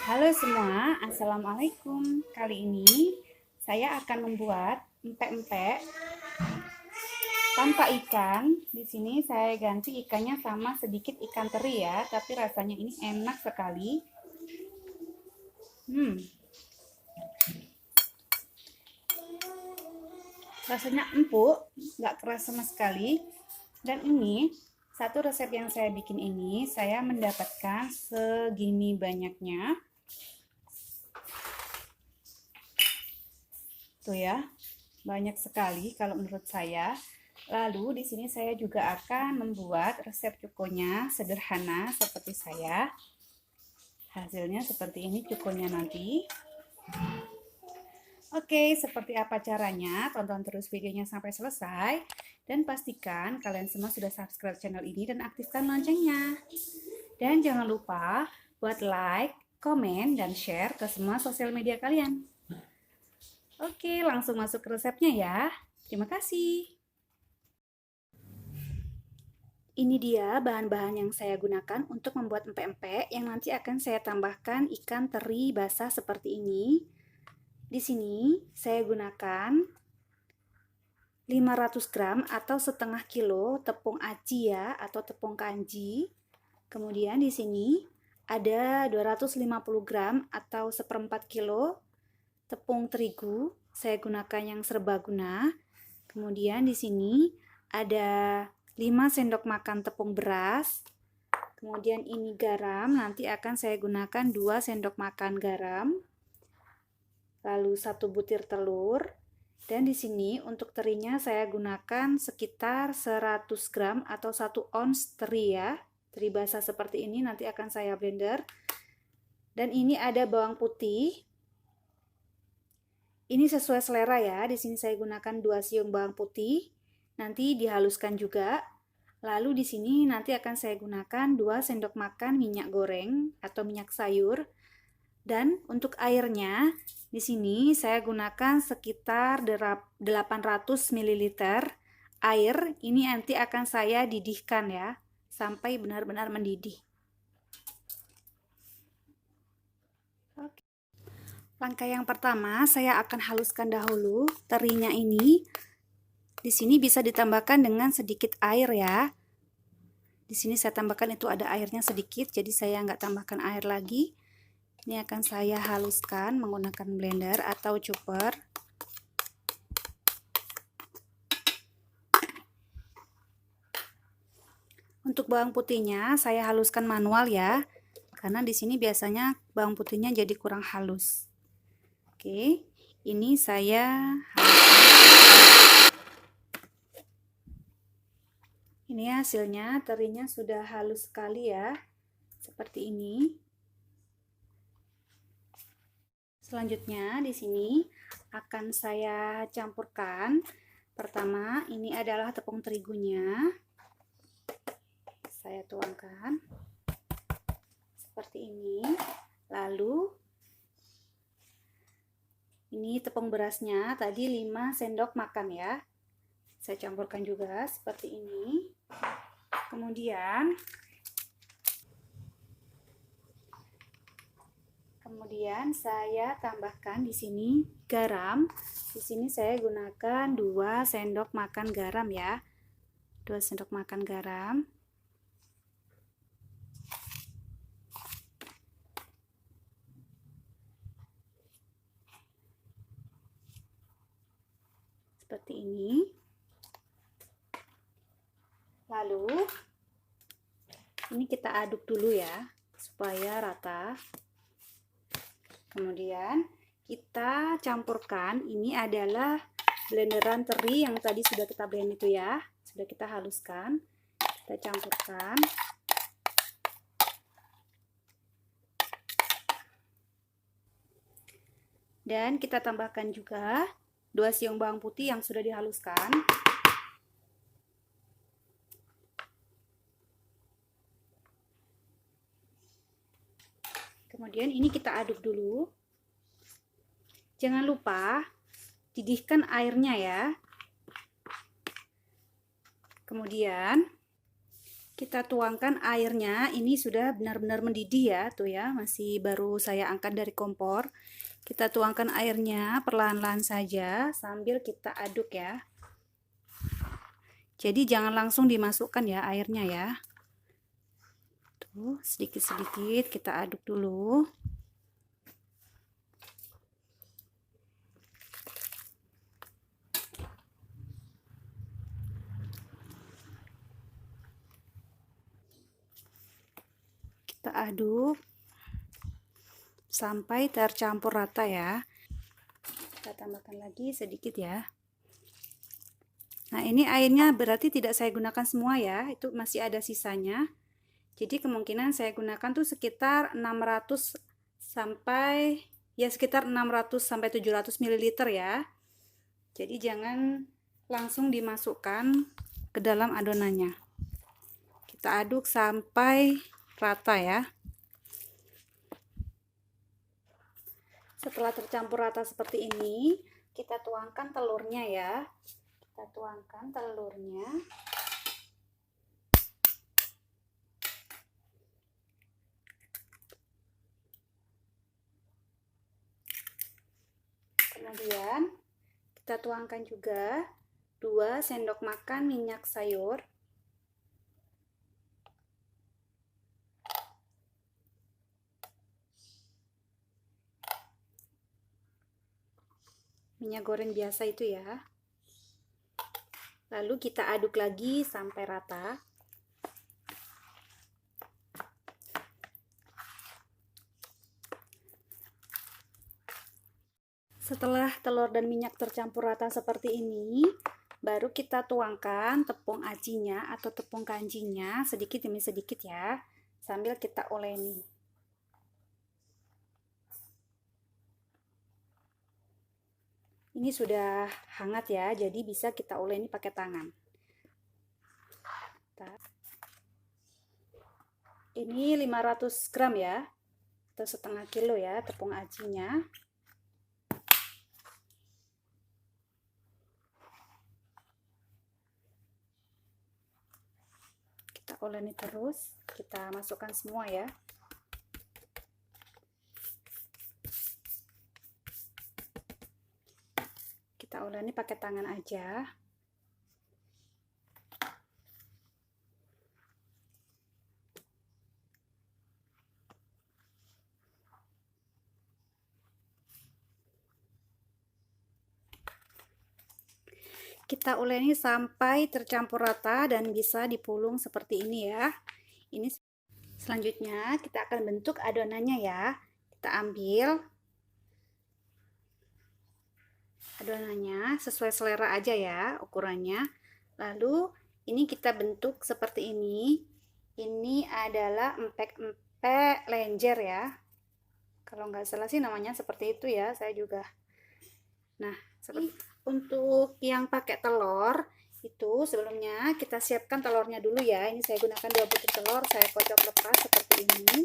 Halo semua, Assalamualaikum. Kali ini saya akan membuat empek-empek tanpa ikan. Di sini saya ganti ikannya sama sedikit ikan teri ya, tapi rasanya ini enak sekali. Rasanya empuk, nggak keras sama sekali. Dan ini satu resep yang saya bikin ini, saya mendapatkan segini banyaknya. Tuh ya, banyak sekali kalau menurut saya. Lalu di sini saya juga akan membuat resep cukonya sederhana seperti saya. Hasilnya seperti ini cukonya nanti. Oke, seperti apa caranya? Tonton terus videonya sampai selesai. Dan pastikan kalian semua sudah subscribe channel ini dan aktifkan loncengnya. Dan jangan lupa buat like, komen, dan share ke semua sosial media kalian. Oke, langsung masuk ke resepnya ya. Terima kasih. Ini dia bahan-bahan yang saya gunakan untuk membuat empek-empek yang nanti akan saya tambahkan ikan teri basah seperti ini. Di sini saya gunakan 500 gram atau setengah kilo tepung aci ya atau tepung kanji. Kemudian di sini ada 250 gram atau seperempat kilo tepung terigu. Saya gunakan yang serbaguna. Kemudian di sini ada 5 sendok makan tepung beras. Kemudian ini garam, nanti akan saya gunakan 2 sendok makan garam. Lalu 1 butir telur. Dan di sini untuk terinya saya gunakan sekitar 100 gram atau 1 ons teri ya. Teri basah seperti ini nanti akan saya blender. Dan ini ada bawang putih. Ini sesuai selera ya. Di sini saya gunakan 2 siung bawang putih. Nanti dihaluskan juga. Lalu di sini nanti akan saya gunakan 2 sendok makan minyak goreng atau minyak sayur. Dan untuk airnya di sini saya gunakan sekitar 800 ml air. Ini nanti akan saya didihkan ya sampai benar-benar mendidih. Oke. Langkah yang pertama saya akan haluskan dahulu terinya ini. Di sini bisa ditambahkan dengan sedikit air ya. Di sini saya tambahkan itu ada airnya sedikit, jadi saya nggak tambahkan air lagi. Ini akan saya haluskan menggunakan blender atau chopper. Untuk bawang putihnya saya haluskan manual ya, karena di sini biasanya bawang putihnya jadi kurang halus. Oke, ini saya haluskan. Ini hasilnya, terinya sudah halus sekali ya, seperti ini. Selanjutnya di sini akan saya campurkan. Pertama, ini adalah tepung terigunya. Saya tuangkan seperti ini. Lalu ini tepung berasnya tadi 5 sendok makan ya. Saya campurkan juga seperti ini. Kemudian saya tambahkan di sini garam. Di sini saya gunakan 2 sendok makan garam ya. 2 sendok makan garam. Seperti ini. Lalu ini kita aduk dulu ya supaya rata. Kemudian kita campurkan, ini adalah blenderan teri yang tadi sudah kita blend itu ya, sudah kita haluskan. Kita campurkan. Dan kita tambahkan juga 2 siung bawang putih yang sudah dihaluskan. Kemudian ini kita aduk dulu. Jangan lupa didihkan airnya ya. Kemudian Kita tuangkan airnya, ini sudah benar-benar mendidih ya, tuh ya, masih baru saya angkat dari kompor. Kita tuangkan airnya perlahan-lahan saja sambil kita aduk ya. Jadi jangan langsung dimasukkan ya airnya ya. Tuh, sedikit-sedikit kita aduk dulu. Kita aduk sampai tercampur rata ya. Kita tambahkan lagi sedikit ya. Nah, ini airnya berarti tidak saya gunakan semua ya, itu masih ada sisanya. Jadi kemungkinan saya gunakan tuh sekitar 600 sampai ya sekitar 600 sampai 700 ml ya. Jadi jangan langsung dimasukkan ke dalam adonannya. Kita aduk sampai rata ya. Setelah tercampur rata seperti ini, kita tuangkan telurnya ya. Kita tuangkan telurnya. Kemudian kita tuangkan juga 2 sendok makan minyak sayur. Minyak goreng biasa itu ya. Lalu kita aduk lagi sampai rata. Setelah telur dan minyak tercampur rata seperti ini, baru kita tuangkan tepung acinya atau tepung kanjinya sedikit demi sedikit ya, sambil kita uleni. Ini sudah hangat ya, jadi bisa kita uleni pakai tangan. Ini 500 gram ya, atau setengah kilo ya tepung acinya. Kita uleni terus, kita masukkan semua ya. Kita uleni pakai tangan aja. Kita uleni sampai tercampur rata dan bisa dipulung seperti ini ya. Ini selanjutnya kita akan bentuk adonannya ya. Kita ambil adonannya sesuai selera aja ya ukurannya. Lalu ini kita bentuk seperti ini. Ini adalah empek-empek lenjer ya. Kalau nggak salah sih namanya seperti itu ya, saya juga. Nah, untuk yang pakai telur itu sebelumnya kita siapkan telurnya dulu ya. Ini saya gunakan 2 butir telur, saya kocok lepas seperti ini.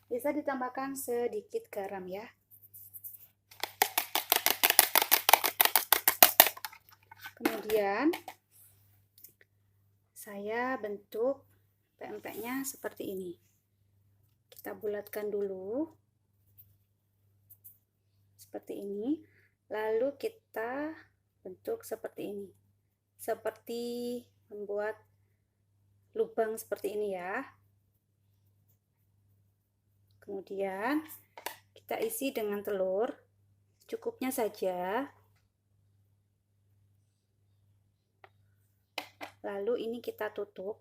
Bisa ditambahkan sedikit garam ya. Kemudian saya bentuk empek-empeknya seperti ini. Kita bulatkan dulu seperti ini, lalu kita bentuk seperti ini, seperti membuat lubang seperti ini ya. Kemudian kita isi dengan telur cukupnya saja. Lalu ini kita tutup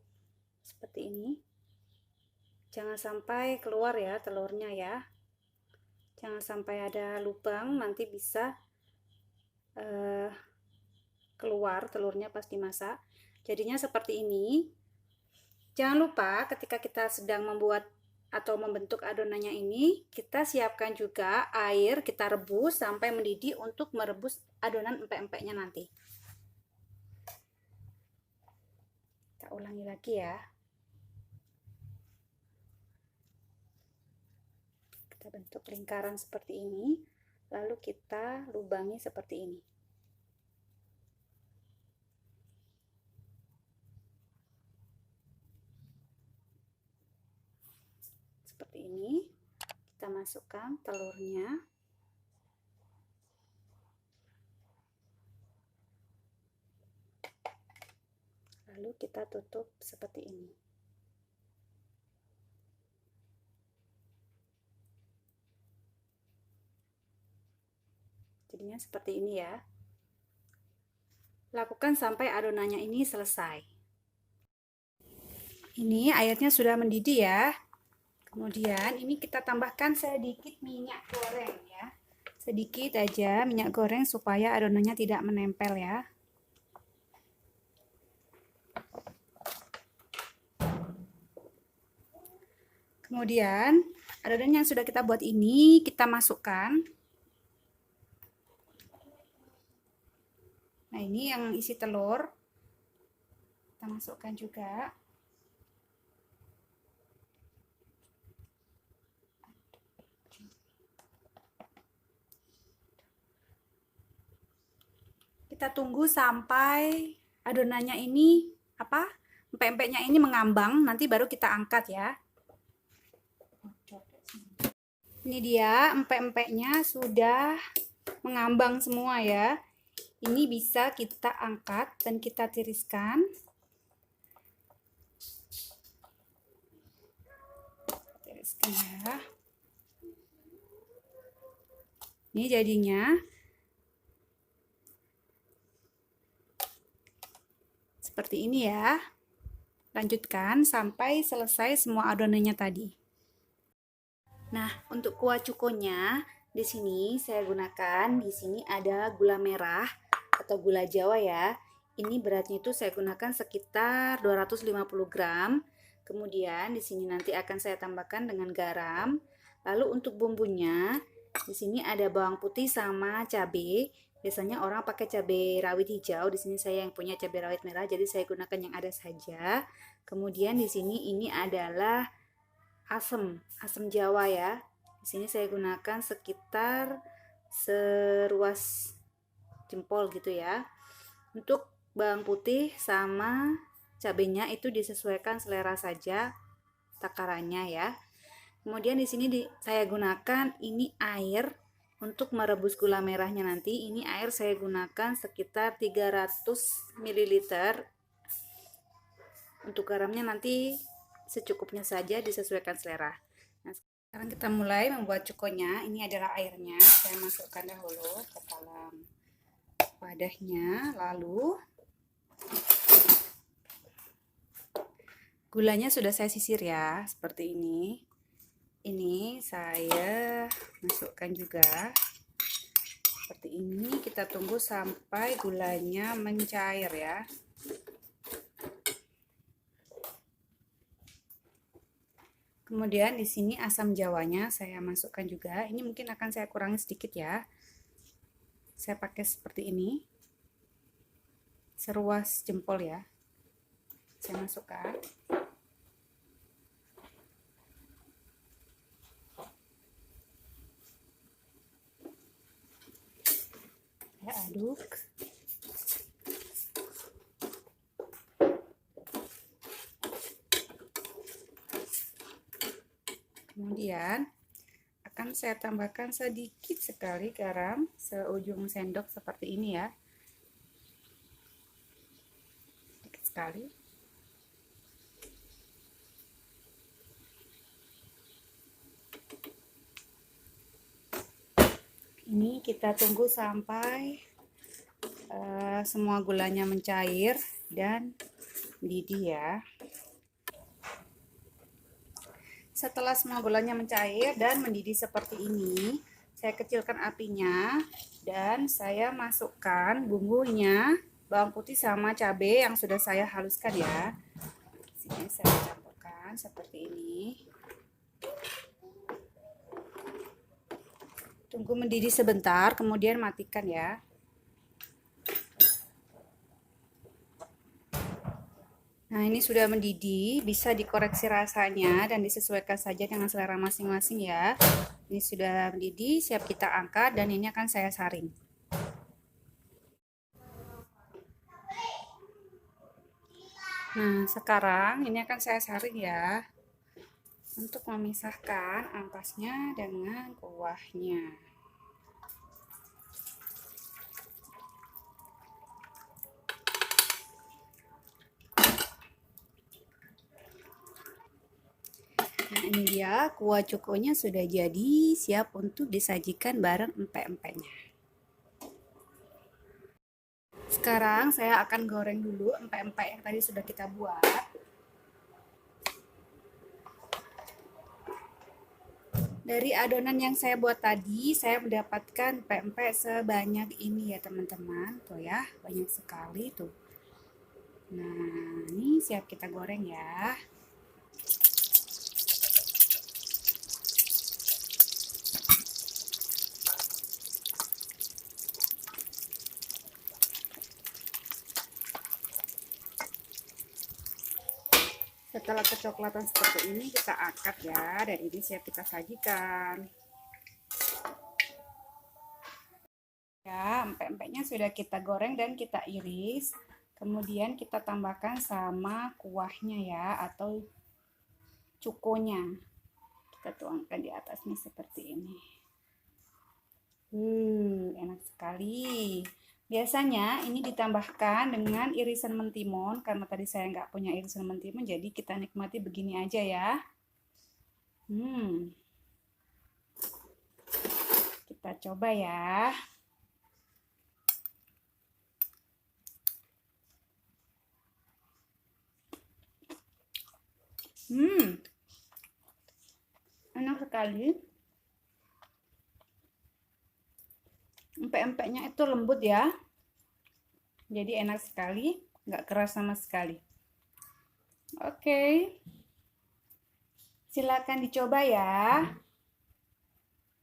seperti ini. Jangan sampai keluar ya telurnya ya. Jangan sampai ada lubang, nanti bisa keluar telurnya pas dimasak. Jadinya seperti ini. Jangan lupa ketika kita sedang membuat atau membentuk adonannya ini, kita siapkan juga air, kita rebus sampai mendidih untuk merebus adonan empek-empeknya nanti. Kita ulangi lagi ya. Kita bentuk lingkaran seperti ini, lalu kita lubangi seperti ini. Kita masukkan telurnya. Lalu kita tutup seperti ini. Jadinya seperti ini ya. Lakukan sampai adonannya ini selesai. Ini airnya sudah mendidih ya. Kemudian ini kita tambahkan sedikit minyak goreng ya. Sedikit aja minyak goreng supaya adonannya tidak menempel ya. Kemudian adonan yang sudah kita buat ini kita masukkan. Nah, ini yang isi telur. Kita masukkan juga. Kita tunggu sampai adonannya ini empek-empeknya ini mengambang, nanti baru kita angkat ya. Ini dia empek-empeknya sudah mengambang semua ya. Ini bisa kita angkat dan kita tiriskan. Tiriskan ya. Ini jadinya seperti ini ya. Lanjutkan sampai selesai semua adonannya tadi. Nah, untuk kuah cukonya di sini saya gunakan, di sini ada gula merah atau gula Jawa ya. Ini beratnya itu saya gunakan sekitar 250 gram. Kemudian di sini nanti akan saya tambahkan dengan garam. Lalu untuk bumbunya, di sini ada bawang putih sama cabai. Biasanya orang pakai cabai rawit hijau, di sini saya yang punya cabai rawit merah, jadi saya gunakan yang ada saja. Kemudian di sini ini adalah asam Jawa ya. Di sini saya gunakan sekitar seruas jempol gitu ya. Untuk bawang putih sama cabenya itu disesuaikan selera saja takarannya ya. Kemudian di sini saya gunakan ini air untuk merebus gula merahnya nanti. Ini air saya gunakan sekitar 300 ml. Untuk garamnya nanti secukupnya saja, disesuaikan selera. Nah, sekarang kita mulai membuat cukonya. Ini adalah airnya. Saya masukkan dahulu ke dalam wadahnya, lalu gulanya sudah saya sisir ya, seperti ini. Ini saya masukkan juga. Seperti ini, kita tunggu sampai gulanya mencair ya. Kemudian di sini asam jawanya saya masukkan juga. Ini mungkin akan saya kurangi sedikit ya. Saya pakai seperti ini. Seruas jempol ya. Saya masukkan. Saya aduk. Kemudian akan saya tambahkan sedikit sekali garam, seujung sendok seperti ini ya. Sedikit sekali. Ini kita tunggu sampai semua gulanya mencair dan mendidih ya. Setelah semua gulanya mencair dan mendidih seperti ini, saya kecilkan apinya dan saya masukkan bumbunya, bawang putih sama cabai yang sudah saya haluskan ya. Sini saya campurkan seperti ini. Tunggu mendidih sebentar, kemudian matikan ya. Nah, ini sudah mendidih, bisa dikoreksi rasanya dan disesuaikan saja dengan selera masing-masing ya. Ini sudah mendidih, siap kita angkat dan ini akan saya saring. Nah, sekarang ini akan saya saring ya. untuk memisahkan ampasnya dengan kuahnya. Nah, ini dia kuah cukonya sudah jadi, siap untuk disajikan bareng empek-empeknya. Sekarang saya akan goreng dulu empek-empek yang tadi sudah kita buat. Dari adonan yang saya buat tadi, saya mendapatkan pempek sebanyak ini ya teman-teman. Tuh ya, banyak sekali tuh. Nah, ini siap kita goreng ya. Setelah kecoklatan seperti ini, kita angkat ya, dan ini siap kita sajikan. Ya, empek-empeknya sudah kita goreng dan kita iris. Kemudian kita tambahkan sama kuahnya ya, atau cukonya. Kita tuangkan di atasnya seperti ini. Enak sekali. Biasanya ini ditambahkan dengan irisan mentimun, karena tadi saya nggak punya irisan mentimun, jadi kita nikmati begini aja ya. Kita coba ya. Enak sekali. Empek-empeknya itu lembut ya. Jadi enak sekali, nggak keras sama sekali. Oke. Silakan dicoba ya.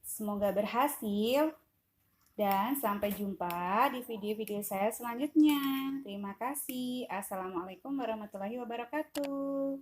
Semoga berhasil. Dan sampai jumpa di video-video saya selanjutnya. Terima kasih. Assalamualaikum warahmatullahi wabarakatuh.